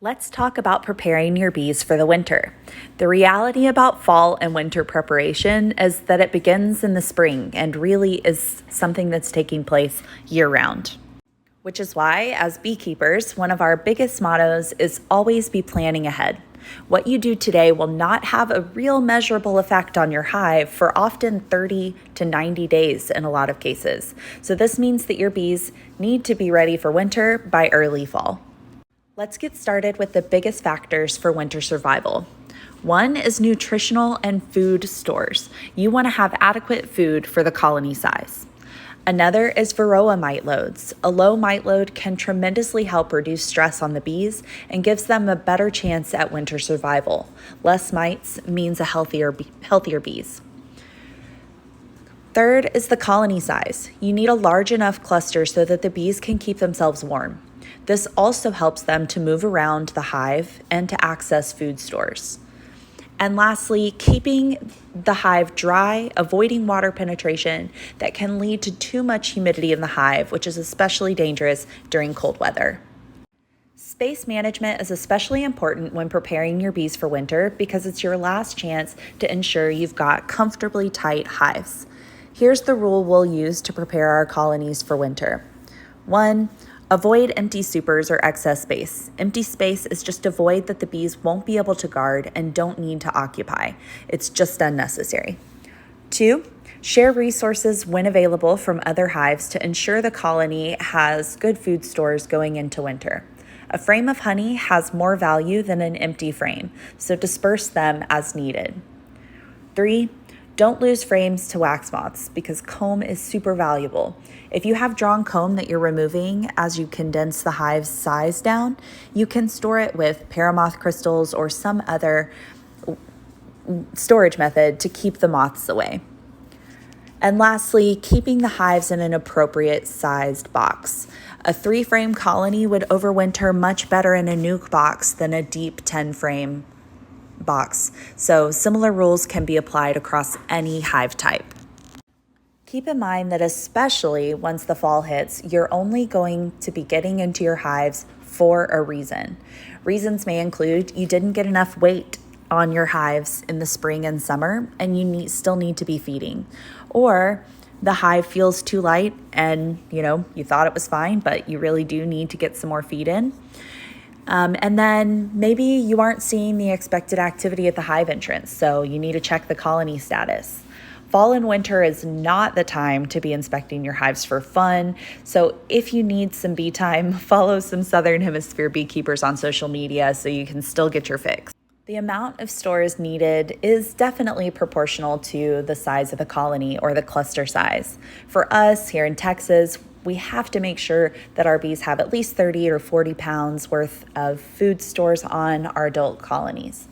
Let's talk about preparing your bees for the winter. The reality about fall and winter preparation is that it begins in the spring and really is something that's taking place year round. Which is why, as beekeepers, one of our biggest mottos is always be planning ahead. What you do today will not have a real measurable effect on your hive for often 30 to 90 days in a lot of cases. So this means that your bees need to be ready for winter by early fall. Let's get started with the biggest factors for winter survival. One is nutritional and food stores. You want to have adequate food for the colony size. Another is varroa mite loads. A low mite load can tremendously help reduce stress on the bees and gives them a better chance at winter survival. Less mites means a healthier bees. Third is the colony size. You need a large enough cluster so that the bees can keep themselves warm. This also helps them to move around the hive and to access food stores. And lastly, keeping the hive dry, avoiding water penetration that can lead to too much humidity in the hive, which is especially dangerous during cold weather. Space management is especially important when preparing your bees for winter because it's your last chance to ensure you've got comfortably tight hives. Here's the rule we'll use to prepare our colonies for winter. 1. Avoid empty supers or excess space. Empty space is just a void that the bees won't be able to guard and don't need to occupy. It's just unnecessary. 2. Share resources when available from other hives to ensure the colony has good food stores going into winter. A frame of honey has more value than an empty frame, so disperse them as needed. 3. Don't lose frames to wax moths because comb is super valuable. If you have drawn comb that you're removing as you condense the hive's size down, you can store it with paramoth crystals or some other storage method to keep the moths away. And lastly, keeping the hives in an appropriate sized box. A 3-frame colony would overwinter much better in a nuke box than a deep 10-frame box. So similar rules can be applied across any hive type. Keep in mind that especially once the fall hits, you're only going to be getting into your hives for a reason. Reasons may include you didn't get enough weight on your hives in the spring and summer, and you still need to be feeding. Or the hive feels too light and you thought it was fine, but you really do need to get some more feed in. And then maybe you aren't seeing the expected activity at the hive entrance, so you need to check the colony status. Fall and winter is not the time to be inspecting your hives for fun, so if you need some bee time, follow some Southern Hemisphere beekeepers on social media so you can still get your fix. The amount of stores needed is definitely proportional to the size of the colony or the cluster size. For us here in Texas, we have to make sure that our bees have at least 30 or 40 pounds worth of food stores on our adult colonies.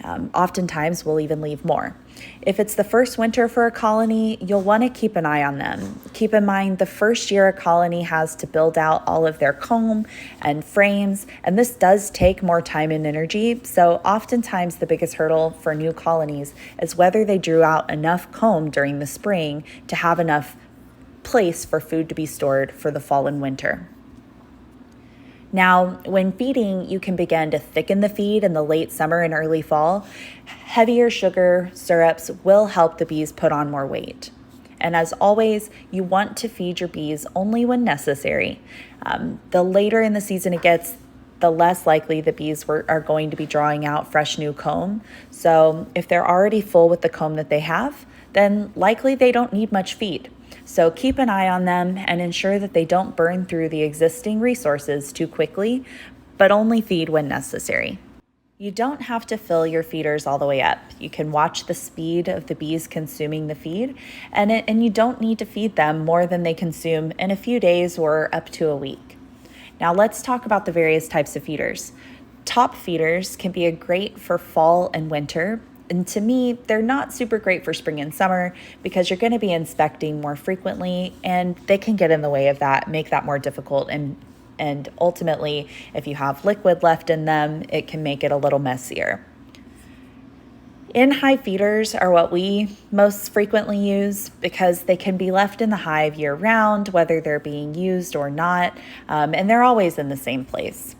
Oftentimes, we'll even leave more. If it's the first winter for a colony, you'll want to keep an eye on them. Keep in mind the first year a colony has to build out all of their comb and frames, and this does take more time and energy. So oftentimes the biggest hurdle for new colonies is whether they drew out enough comb during the spring to have enough place for food to be stored for the fall and winter. Now, when feeding, you can begin to thicken the feed in the late summer and early fall. Heavier sugar syrups will help the bees put on more weight. And as always, you want to feed your bees only when necessary. The later in the season it gets, the less likely the bees are going to be drawing out fresh new comb. So if they're already full with the comb that they have, then likely they don't need much feed. So keep an eye on them and ensure that they don't burn through the existing resources too quickly, but only feed when necessary. You don't have to fill your feeders all the way up. You can watch the speed of the bees consuming the feed, and you don't need to feed them more than they consume in a few days or up to a week. Now let's talk about the various types of feeders. Top feeders can be great for fall and winter. And to me, they're not super great for spring and summer because you're going to be inspecting more frequently and they can get in the way of that, make that more difficult. And ultimately, if you have liquid left in them, it can make it a little messier. In-hive feeders are what we most frequently use because they can be left in the hive year round, whether they're being used or not, and they're always in the same place.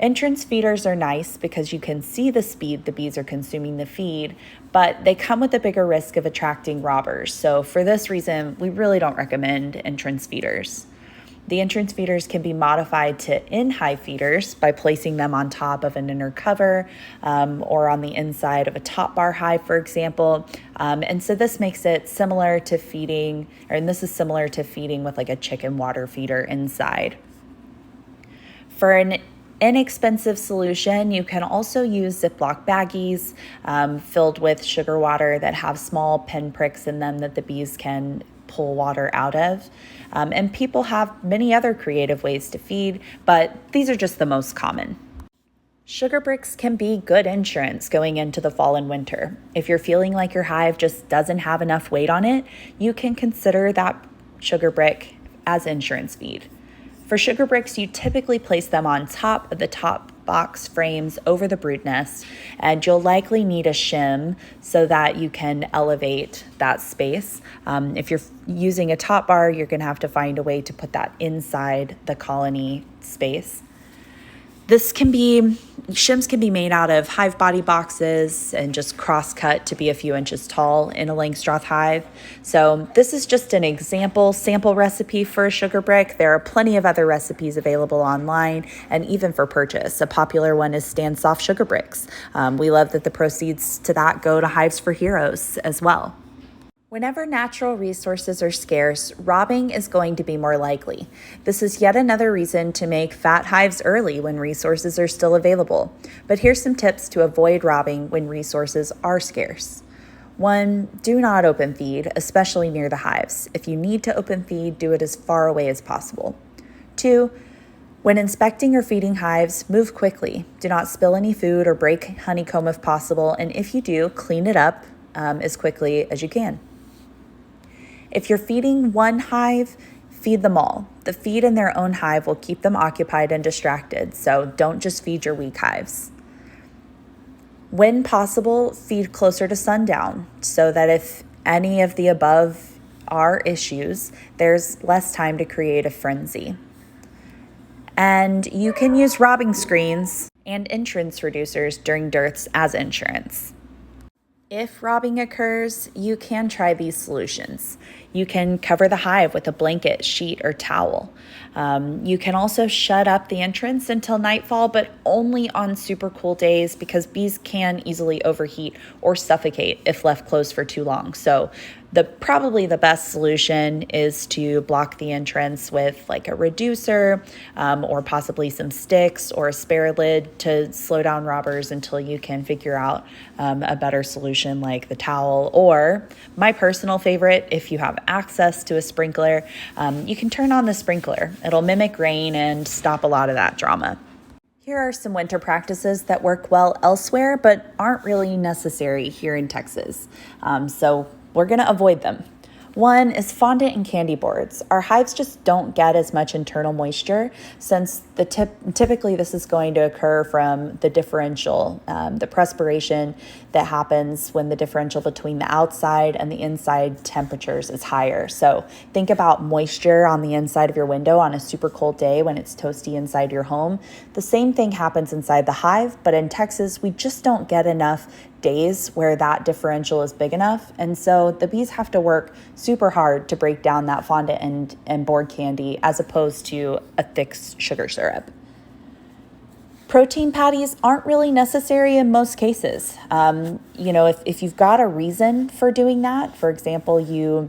Entrance feeders are nice because you can see the speed the bees are consuming the feed, but they come with a bigger risk of attracting robbers. So for this reason, we really don't recommend entrance feeders. The entrance feeders can be modified to in-hive feeders by placing them on top of an inner cover or on the inside of a top bar hive, for example. And so this makes it similar to feeding, and this is similar to feeding with like a chicken water feeder inside. For an inexpensive solution, you can also use Ziploc baggies filled with sugar water that have small pinpricks in them that the bees can pull water out of. And people have many other creative ways to feed, but these are just the most common. Sugar bricks can be good insurance going into the fall and winter. If you're feeling like your hive just doesn't have enough weight on it, you can consider that sugar brick as insurance feed. For sugar bricks, you typically place them on top of the top box frames over the brood nest, and you'll likely need a shim so that you can elevate that space. If you're using a top bar, you're going to have to find a way to put that inside the colony space. Shims can be made out of hive body boxes and just cross-cut to be a few inches tall in a Langstroth hive. So this is just an sample recipe for a sugar brick. There are plenty of other recipes available online and even for purchase. A popular one is Stand Soft Sugar Bricks. We love that the proceeds to that go to Hives for Heroes as well. Whenever natural resources are scarce, robbing is going to be more likely. This is yet another reason to make fat hives early when resources are still available. But here's some tips to avoid robbing when resources are scarce. 1, do not open feed, especially near the hives. If you need to open feed, do it as far away as possible. 2, when inspecting or feeding hives, move quickly. Do not spill any food or break honeycomb if possible, and if you do, clean it up as quickly as you can. If you're feeding one hive, feed them all. The feed in their own hive will keep them occupied and distracted, so don't just feed your weak hives. When possible, feed closer to sundown so that if any of the above are issues, there's less time to create a frenzy. And you can use robbing screens and entrance reducers during dearths as insurance. If robbing occurs, you can try these solutions. You can cover the hive with a blanket, sheet, or towel. You can also shut up the entrance until nightfall, but only on super cool days because bees can easily overheat or suffocate if left closed for too long. So probably the best solution is to block the entrance with like a reducer or possibly some sticks or a spare lid to slow down robbers until you can figure out a better solution like the towel. Or my personal favorite, if you have access to a sprinkler, you can turn on the sprinkler. It'll mimic rain and stop a lot of that drama. Here are some winter practices that work well elsewhere but aren't really necessary here in Texas. So we're going to avoid them. 1 is fondant and candy boards. Our hives just don't get as much internal moisture since typically this is going to occur from the differential, the perspiration that happens when the differential between the outside and the inside temperatures is higher. So think about moisture on the inside of your window on a super cold day when it's toasty inside your home. The same thing happens inside the hive, but in Texas, we just don't get enough days where that differential is big enough. And so the bees have to work super hard to break down that fondant and board candy as opposed to a thick sugar syrup. Protein patties aren't really necessary in most cases. If you've got a reason for doing that, for example, you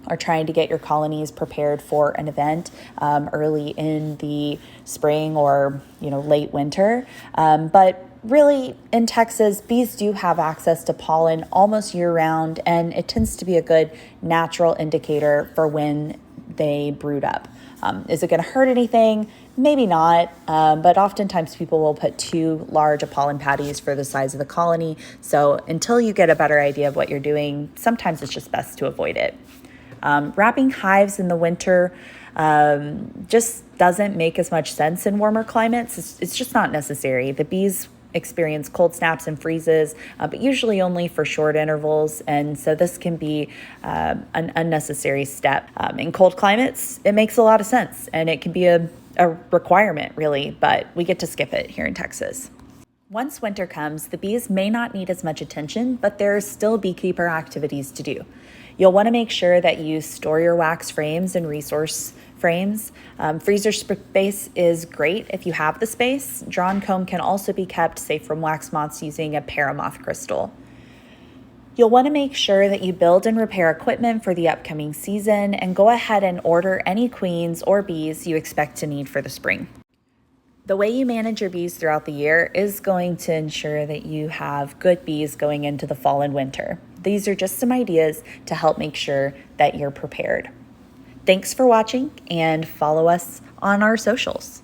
are trying to get your colonies prepared for an event early in the spring or late winter. But really, in Texas, bees do have access to pollen almost year-round, and it tends to be a good natural indicator for when they brood up. Is it going to hurt anything? Maybe not, but oftentimes people will put too large pollen patties for the size of the colony. So until you get a better idea of what you're doing, sometimes it's just best to avoid it. Wrapping hives in the winter just doesn't make as much sense in warmer climates. It's just not necessary. The bees experience cold snaps and freezes, but usually only for short intervals. And so this can be an unnecessary step. In cold climates, it makes a lot of sense, and it can be a a requirement, really, but we get to skip it here in Texas. Once winter comes, the bees may not need as much attention, but there are still beekeeper activities to do. You'll want to make sure that you store your wax frames and resource frames. Freezer space is great if you have the space. Drawn comb can also be kept safe from wax moths using a paramoth crystal. You'll want to make sure that you build and repair equipment for the upcoming season and go ahead and order any queens or bees you expect to need for the spring. The way you manage your bees throughout the year is going to ensure that you have good bees going into the fall and winter. These are just some ideas to help make sure that you're prepared. Thanks for watching and follow us on our socials.